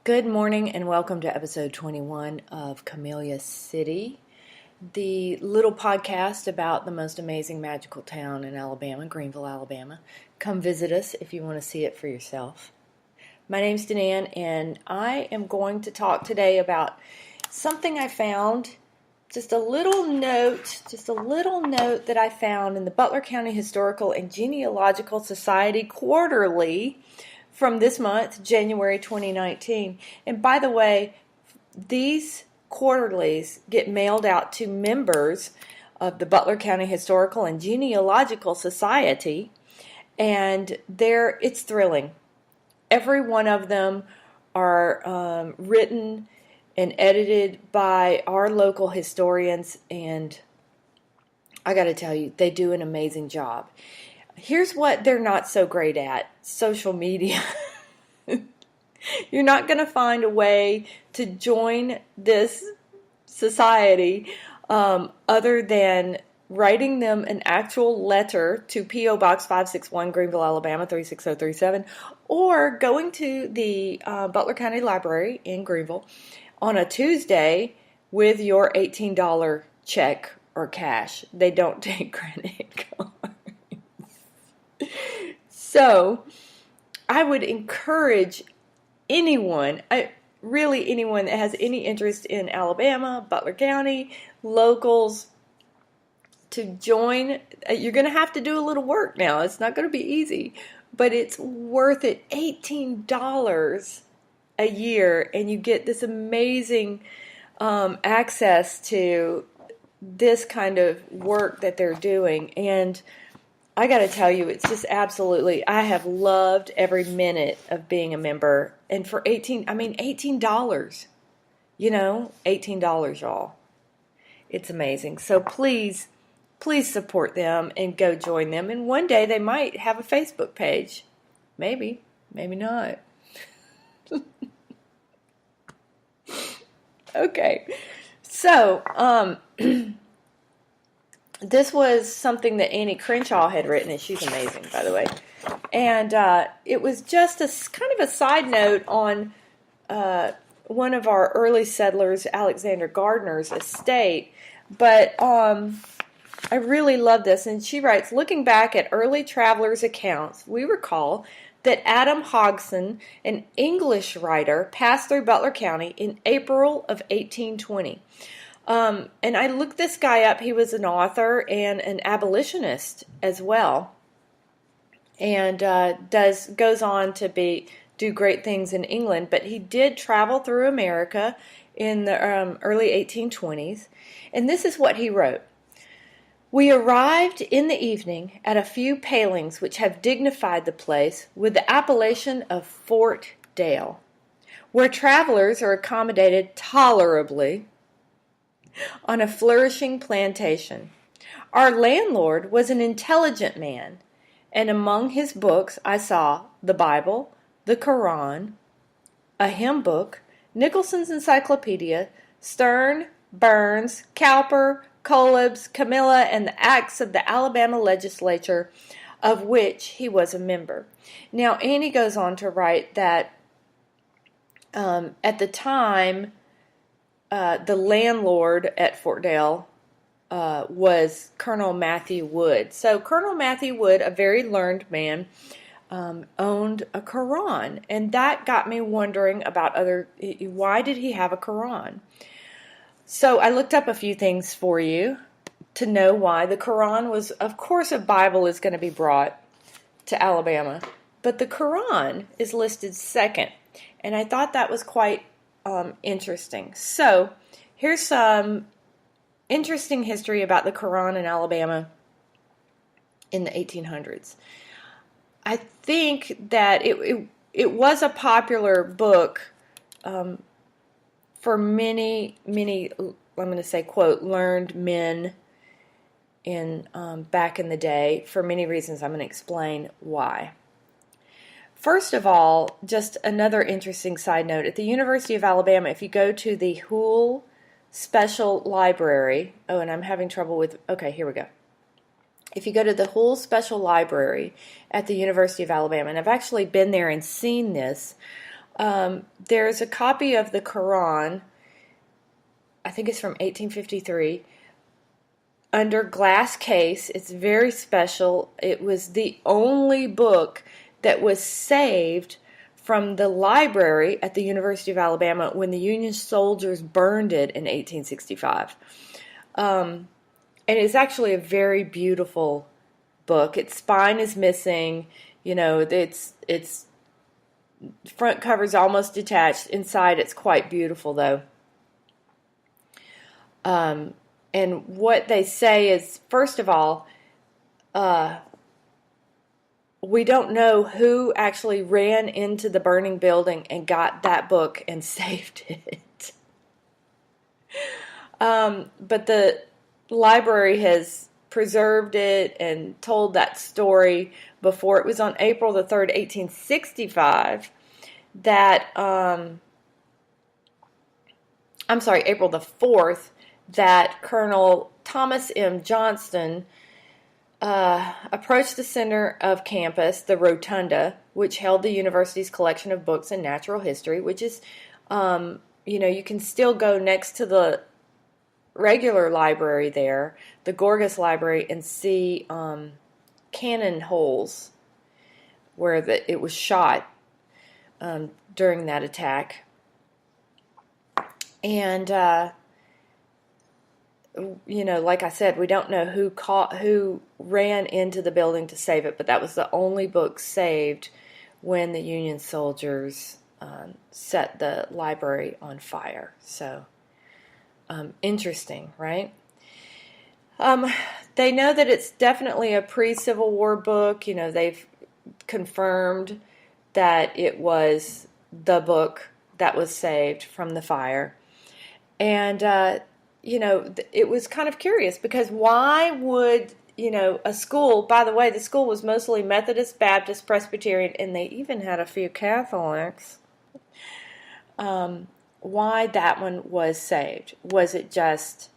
Good morning and welcome to episode 21 of Camellia City, the little podcast about the most amazing magical town in Alabama, Greenville, Alabama. Come visit us if you want to see it for yourself. My name's Denan and I am going to talk today about something I found, just a little note that I found in the Butler County Historical and Genealogical Society quarterly from this month, January 2019. And by the way, these quarterlies get mailed out to members of the Butler County Historical and Genealogical Society, and it's thrilling. Every one of them are written and edited by our local historians, and I got to tell you, they do an amazing job. Here's what they're not so great at: social media. You're not going to find a way to join this society other than writing them an actual letter to P.O. Box 561, Greenville, Alabama 36037, or going to the Butler County Library in Greenville on a Tuesday with your $18 check or cash. They don't take credit cards. So, I would encourage anyone that has any interest in Alabama, Butler County, locals, to join. You're going to have to do a little work now. It's not going to be easy, but it's worth it. $18 a year, and you get this amazing access to this kind of work that they're doing. And I got to tell you, it's just absolutely, I have loved every minute of being a member. And for $18, $18, y'all. It's amazing. So please support them and go join them. And one day they might have a Facebook page. Maybe not. Okay. So, this was something that Annie Crenshaw had written, and she's amazing, by the way. And it was just kind of a side note on one of our early settlers, Alexander Gardner's estate. But I really love this. And she writes, looking back at early travelers' accounts, we recall that Adam Hodgson, an English writer, passed through Butler County in April of 1820. And I looked this guy up. He was an author and an abolitionist as well, and goes on to do great things in England. But he did travel through America in the early 1820s, and this is what he wrote. We arrived in the evening at a few palings which have dignified the place with the appellation of Fort Dale, where travelers are accommodated tolerably on a flourishing plantation. Our landlord was an intelligent man, and among his books I saw the Bible, the Qur'an, a hymn book, Nicholson's Encyclopedia, Sterne, Burns, Cowper, Coleb's, Camilla, and the acts of the Alabama legislature, of which he was a member. Now, Annie goes on to write that at the time, the landlord at Fort Dale was Colonel Matthew Wood. So Colonel Matthew Wood, a very learned man, owned a Qur'an. And that got me wondering about why did he have a Qur'an? So I looked up a few things for you to know why. The Qur'an was, of course, a Bible is going to be brought to Alabama. But the Qur'an is listed second. And I thought that was quite interesting. So, here's some interesting history about the Qur'an in Alabama in the 1800s. I think that it was a popular book for many, I'm going to say, quote, learned men in back in the day. For many reasons, I'm going to explain why. First of all, just another interesting side note. At the University of Alabama, if you go to the Hoole Special Library, and I'm having trouble with, okay, here we go. If you go to the Hoole Special Library at the University of Alabama, and I've actually been there and seen this, There's a copy of the Qur'an, I think it's from 1853, under glass case. It's very special. It was the only book that was saved from the library at the University of Alabama when the Union soldiers burned it in 1865. And it's actually a very beautiful book. Its spine is missing. Its front cover's almost detached. Inside, it's quite beautiful, though. And what they say is, first of all, we don't know who actually ran into the burning building and got that book and saved it. But the library has preserved it and told that story before. It was on April the 3rd, 1865, that, April the 4th, that Colonel Thomas M. Johnston approached the center of campus, the rotunda, which held the university's collection of books in natural history, which is, you can still go next to the regular library there, the Gorgas Library, and see cannon holes where it was shot during that attack. And like I said, we don't know who ran into the building to save it, but that was the only book saved when the Union soldiers set the library on fire. So, interesting, right? They know that it's definitely a pre-Civil War book. They've confirmed that it was the book that was saved from the fire. And, it was kind of curious because why would, a school, by the way, the school was mostly Methodist, Baptist, Presbyterian, and they even had a few Catholics. Why that one was saved? Was it just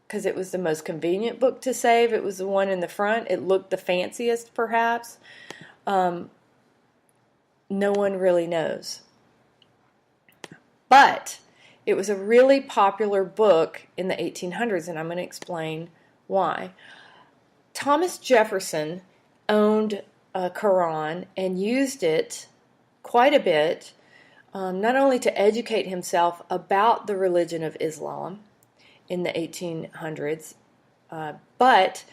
because it was the most convenient book to save? It was the one in the front. It looked the fanciest, perhaps. No one really knows. But it was a really popular book in the 1800s, and I'm going to explain why. Thomas Jefferson owned a Qur'an and used it quite a bit, not only to educate himself about the religion of Islam in the 1800s, but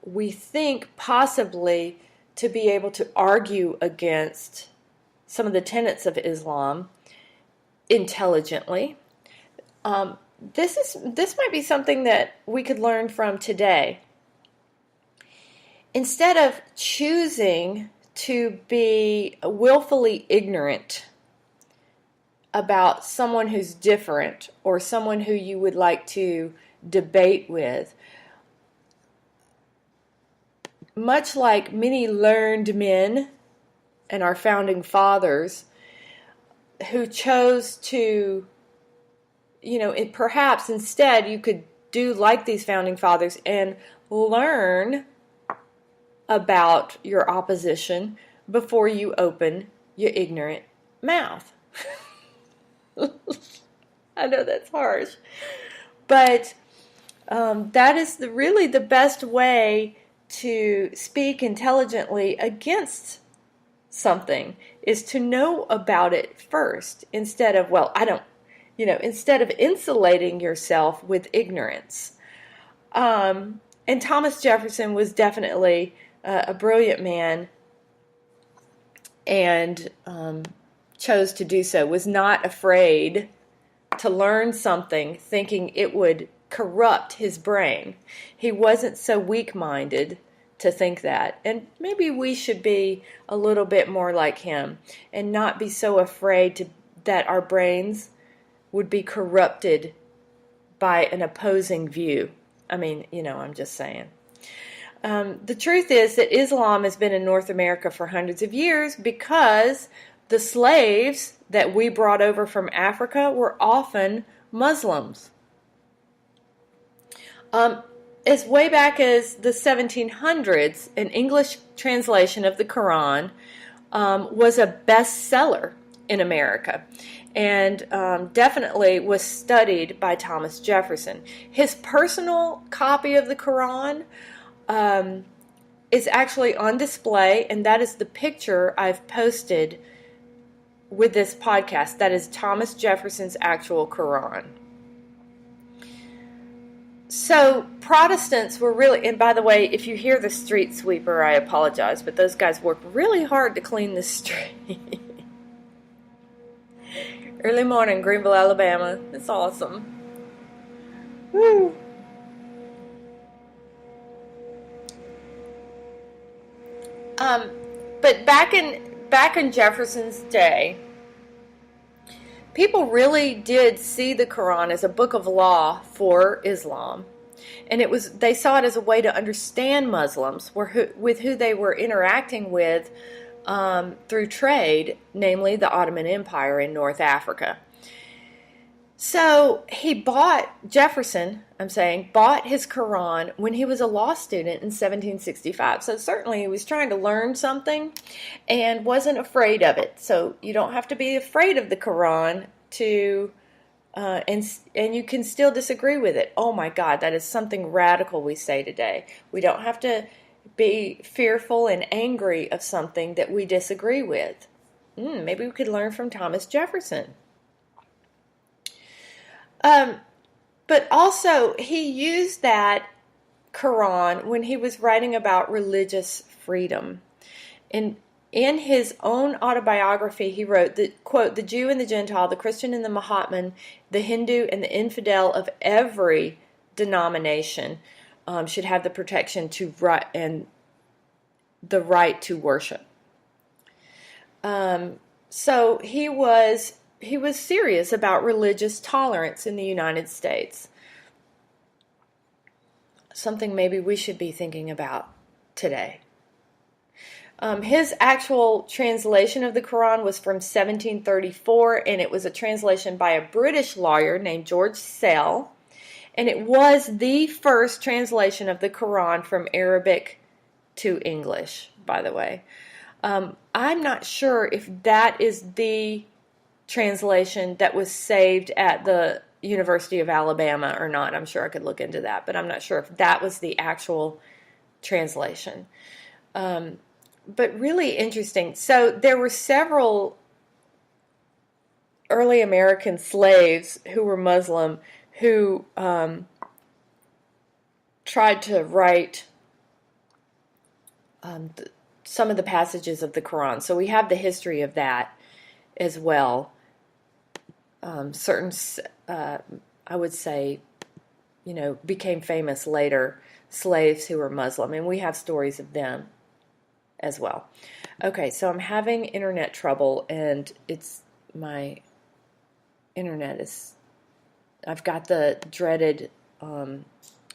we think possibly to be able to argue against some of the tenets of Islam intelligently. This might be something that we could learn from today. Instead of choosing to be willfully ignorant about someone who's different or someone who you would like to debate with, much like many learned men and our founding fathers who chose to, perhaps instead you could do like these founding fathers and learn about your opposition before you open your ignorant mouth. I know that's harsh, but that is really the best way to speak intelligently against something, is to know about it first instead of, instead of insulating yourself with ignorance. And Thomas Jefferson was definitely a brilliant man and chose to do so, was not afraid to learn something thinking it would corrupt his brain. He wasn't so weak-minded to think that. And maybe we should be a little bit more like him and not be so afraid that our brains would be corrupted by an opposing view. I'm just saying. The truth is that Islam has been in North America for hundreds of years because the slaves that we brought over from Africa were often Muslims. As way back as the 1700s, an English translation of the Quran was a bestseller in America, and definitely was studied by Thomas Jefferson. His personal copy of the Qur'an is actually on display, and that is the picture I've posted with this podcast. That is Thomas Jefferson's actual Qur'an. So Protestants were really, and by the way, if you hear the street sweeper, I apologize, but those guys work really hard to clean the street. Early morning, Greenville, Alabama. It's awesome. Woo. But back in Jefferson's day, people really did see the Quran as a book of law for Islam, and they saw it as a way to understand Muslims with who they were interacting with through trade, namely the Ottoman Empire in North Africa. So Jefferson bought his Quran when he was a law student in 1765. So certainly he was trying to learn something and wasn't afraid of it. So you don't have to be afraid of the Quran and you can still disagree with it. Oh my God, that is something radical we say today. We don't have to be fearful and angry of something that we disagree with. Maybe we could learn from Thomas Jefferson. But also, he used that Quran when he was writing about religious freedom. In his own autobiography, he wrote that, quote, "The Jew and the Gentile, the Christian and the Mahometan, the Hindu and the infidel of every denomination should have the protection and the right to worship." So he was serious about religious tolerance in the United States. Something maybe we should be thinking about today. His actual translation of the Quran was from 1734, and it was a translation by a British lawyer named George Sale, and it was the first translation of the Quran from Arabic to English, by the way. I'm not sure if that is the translation that was saved at the University of Alabama or not. I'm sure I could look into that, but I'm not sure if that was the actual translation. But really interesting. So there were several early American slaves who were Muslim who tried to write some of the passages of the Quran. So we have the history of that as well. Certain, I would say, became famous later, slaves who were Muslim, and we have stories of them as well. Okay, so I'm having internet trouble, and my internet I've got the dreaded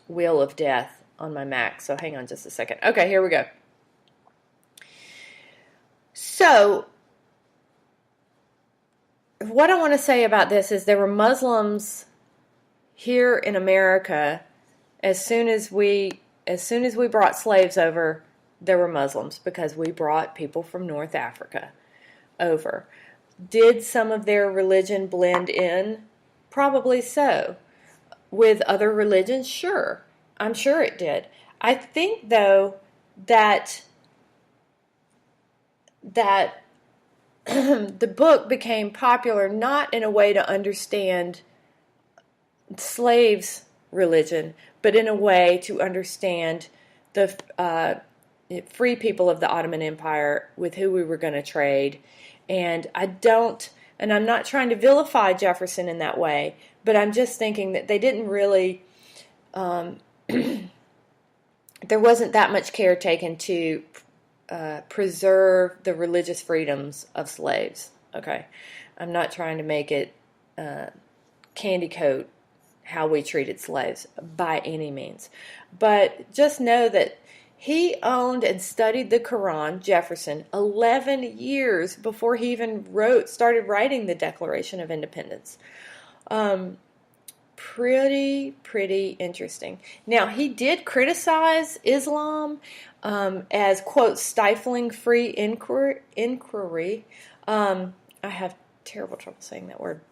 wheel of death on my Mac, so hang on just a second. Okay, here we go. So, what I want to say about this is there were Muslims here in America. As soon as we brought slaves over, there were Muslims because we brought people from North Africa over. Did some of their religion blend in? Probably so. With other religions, sure. I'm sure it did. I think, though, that the book became popular not in a way to understand slaves' religion, but in a way to understand the free people of the Ottoman Empire with who we were going to trade. And I'm not trying to vilify Jefferson in that way, but I'm just thinking that they didn't really, there wasn't that much care taken to preserve the religious freedoms of slaves. Okay, I'm not trying to make it candy coat how we treated slaves by any means, but just know that he owned and studied the Quran, Jefferson, 11 years before he even started writing the Declaration of Independence. pretty interesting. Now, he did criticize Islam as, quote, stifling free inquiry. I have terrible trouble saying that word.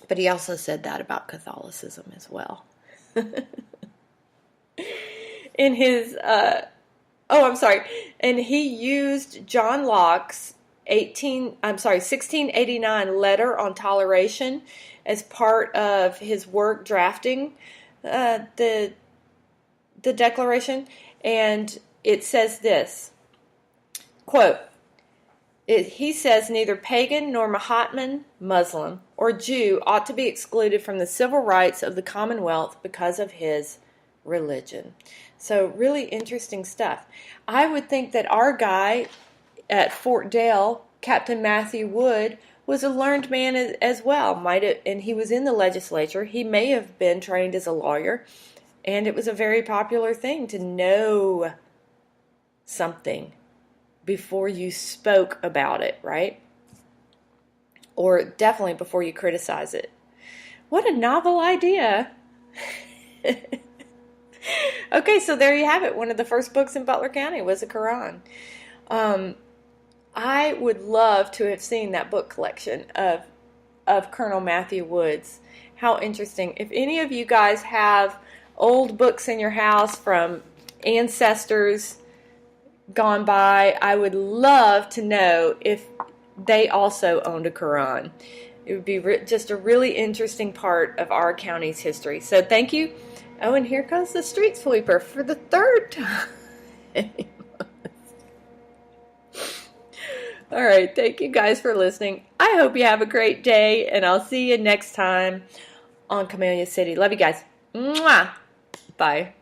But he also said that about Catholicism as well. In his, and he used John Locke's 1689 letter on toleration as part of his work drafting the Declaration, and it says this, quote, he says neither pagan nor Mahometan, Muslim, or Jew ought to be excluded from the civil rights of the Commonwealth because of his religion. So really interesting stuff. I would think that our guy at Fort Dale, Captain Matthew Wood, was a learned man as well. And he was in the legislature. He may have been trained as a lawyer, and it was a very popular thing to know something before you spoke about it, right? Or definitely before you criticize it. What a novel idea. Okay, so there you have it. One of the first books in Butler County was the Qur'an. I would love to have seen that book collection of Colonel Matthew Wood's. How interesting. If any of you guys have old books in your house from ancestors gone by, I would love to know if they also owned a Qur'an. It would be just a really interesting part of our county's history. So thank you. Oh, and here comes the street sweeper for the third time. All right, thank you guys for listening. I hope you have a great day, and I'll see you next time on Camellia City. Love you guys. Mwah! Bye.